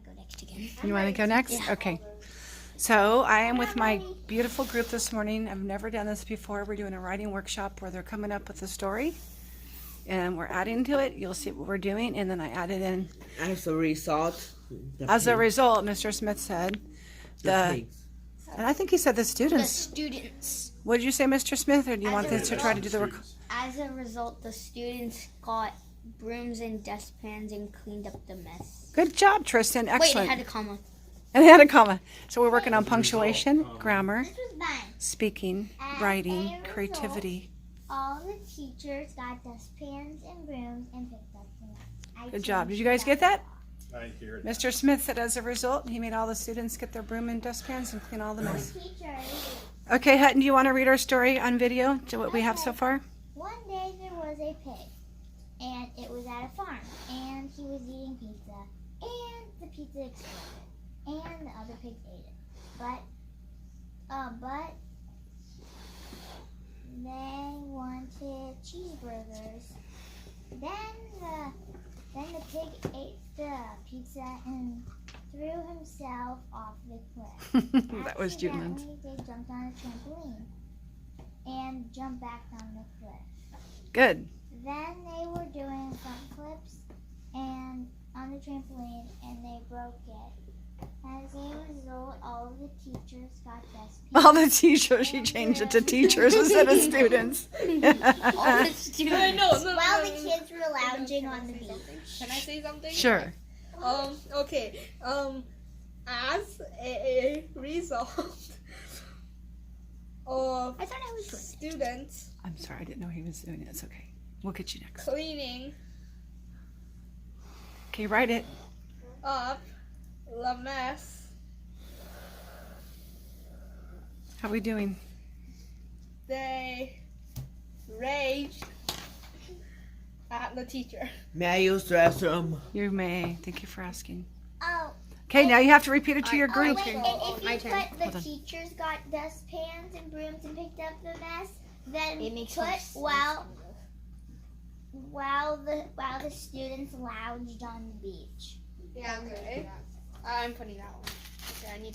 to go next again. You want to go next? Yeah. Okay. So I am with my beautiful group this morning. I've never done this before. We're doing a writing workshop where they're coming up with a story and we're adding to it. You'll see what we're doing, and then I added in. As a result, Mr. Smith said, and I think he said the The students. students. What did you say, Mr. Smith, or do you want this to try to do the work? As a result, the students got brooms and dustpans and cleaned up the mess. Good job, Tristan. Wait, Excellent. it had a comma. And they had a comma. So we're working on punctuation, grammar, This was mine. speaking, writing, creativity. All the teachers got dustpans and brooms and picked up the mess. Good job. Did you guys get that? I hear it. Mr. Smith said as a result, he made all the students get their broom and dustpans and clean all the mess. Teachers. Okay, Hutton, do you want to read our story on video to what we have so far? One day there was a pig, and it was at a farm, and he was eating pizza, and the pizza exploded, and the other pigs ate it. But they wanted cheeseburgers. Then the pig ate the pizza and threw himself off the cliff. That was Julian. Accidentally, they jumped on a trampoline and jumped back down the cliff. Good. Then they were doing front flips and on the trampoline, and they broke it. As a result, all of the teachers got dustpans. All the teachers, she changed it to teachers instead of students. All the students. While the kids were lounging on the beach. Can I say something? Sure. Okay. As a result of I thought I was doing students I'm sorry, I didn't know he was doing it. It's okay. We'll get you next. cleaning Okay, write it. up the mess, How are we doing? they raged at the teacher. May I use the restroom? You may. Thank you for asking. Oh, Okay, now you have to repeat it to your group. wait, and if My you turn. put the Hold on. teachers got dustpans and brooms and picked up the mess, then It makes put more sense. while the students lounged on the beach. Yeah, okay. I'm putting that one. Okay, I need to